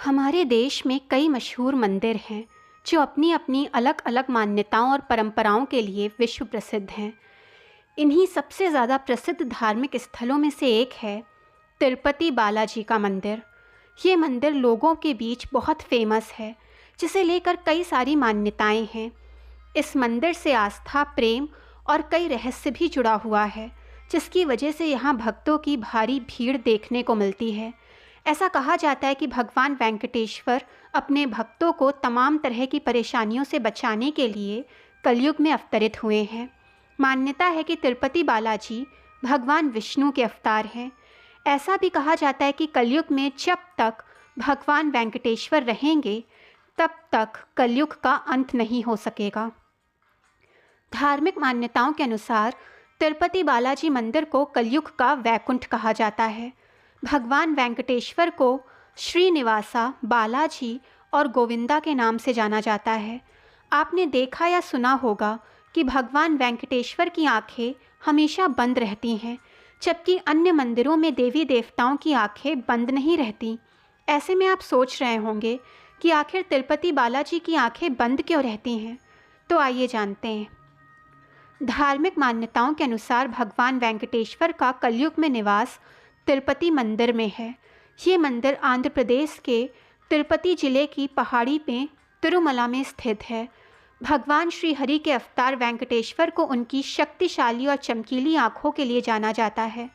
हमारे देश में कई मशहूर मंदिर हैं जो अपनी अपनी अलग अलग मान्यताओं और परंपराओं के लिए विश्व प्रसिद्ध हैं। इन्हीं सबसे ज़्यादा प्रसिद्ध धार्मिक स्थलों में से एक है तिरुपति बालाजी का मंदिर। ये मंदिर लोगों के बीच बहुत फेमस है, जिसे लेकर कई सारी मान्यताएं हैं। इस मंदिर से आस्था, प्रेम और कई रहस्य भी जुड़ा हुआ है, जिसकी वजह से यहाँ भक्तों की भारी भीड़ देखने को मिलती है। ऐसा कहा जाता है कि भगवान वेंकटेश्वर अपने भक्तों को तमाम तरह की परेशानियों से बचाने के लिए कलयुग में अवतरित हुए हैं। मान्यता है कि तिरुपति बालाजी भगवान विष्णु के अवतार हैं। ऐसा भी कहा जाता है कि कलयुग में जब तक भगवान वेंकटेश्वर रहेंगे, तब तक कलयुग का अंत नहीं हो सकेगा। धार्मिक मान्यताओं के अनुसार तिरुपति बालाजी मंदिर को कलयुग का वैकुंठ कहा जाता है। भगवान वेंकटेश्वर को श्रीनिवासा, बालाजी और गोविंदा के नाम से जाना जाता है। आपने देखा या सुना होगा कि भगवान वेंकटेश्वर की आंखें हमेशा बंद रहती हैं, जबकि अन्य मंदिरों में देवी देवताओं की आंखें बंद नहीं रहती। ऐसे में आप सोच रहे होंगे कि आखिर तिरुपति बालाजी की आंखें बंद क्यों रहती हैं। तो आइए जानते हैं। धार्मिक मान्यताओं के अनुसार भगवान वेंकटेश्वर का कलयुग में निवास तिरुपति मंदिर में है। ये मंदिर आंध्र प्रदेश के तिरुपति जिले की पहाड़ी में तिरुमला में स्थित है। भगवान श्री हरि के अवतार वेंकटेश्वर को उनकी शक्तिशाली और चमकीली आँखों के लिए जाना जाता है।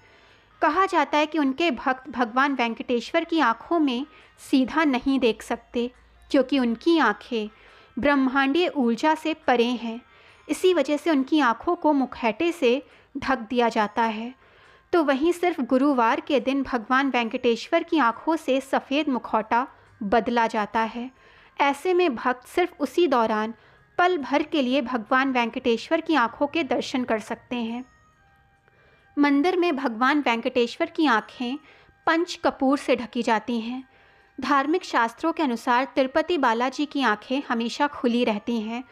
कहा जाता है कि उनके भक्त भगवान वेंकटेश्वर की आँखों में सीधा नहीं देख सकते, क्योंकि उनकी आँखें ब्रह्मांडीय ऊर्जा से परे हैं। इसी वजह से उनकी आँखों को मुखौटे से ढक दिया जाता है। तो वहीं सिर्फ गुरुवार के दिन भगवान वेंकटेश्वर की आँखों से सफ़ेद मुखौटा बदला जाता है। ऐसे में भक्त सिर्फ उसी दौरान पल भर के लिए भगवान वेंकटेश्वर की आँखों के दर्शन कर सकते हैं। मंदिर में भगवान वेंकटेश्वर की आँखें पंच कपूर से ढकी जाती हैं। धार्मिक शास्त्रों के अनुसार तिरुपति बालाजी की आँखें हमेशा खुली रहती हैं,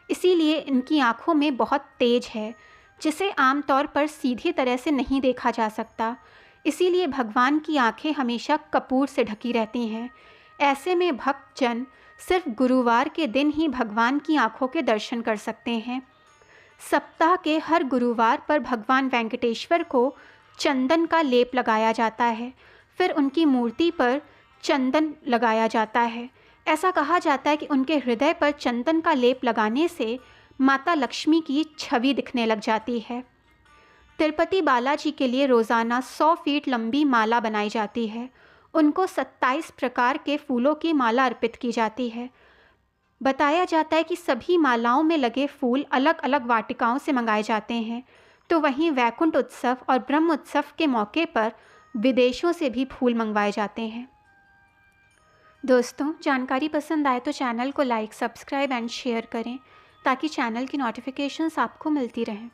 इसीलिए इनकी आँखों में बहुत तेज है, जिसे आमतौर पर सीधी तरह से नहीं देखा जा सकता। इसीलिए भगवान की आंखें हमेशा कपूर से ढकी रहती हैं। ऐसे में भक्तजन सिर्फ गुरुवार के दिन ही भगवान की आंखों के दर्शन कर सकते हैं। सप्ताह के हर गुरुवार पर भगवान वेंकटेश्वर को चंदन का लेप लगाया जाता है, फिर उनकी मूर्ति पर चंदन लगाया जाता है। ऐसा कहा जाता है कि उनके हृदय पर चंदन का लेप लगाने से माता लक्ष्मी की छवि दिखने लग जाती है। तिरुपति बालाजी के लिए रोज़ाना 100 फीट लंबी माला बनाई जाती है। उनको 27 प्रकार के फूलों की माला अर्पित की जाती है। बताया जाता है कि सभी मालाओं में लगे फूल अलग अलग वाटिकाओं से मंगाए जाते हैं। तो वहीं वैकुंठ उत्सव और ब्रह्म उत्सव के मौके पर विदेशों से भी फूल मंगवाए जाते हैं। दोस्तों, जानकारी पसंद आए तो चैनल को लाइक, सब्सक्राइब एंड शेयर करें, ताकि चैनल की नोटिफिकेशंस आपको मिलती रहें।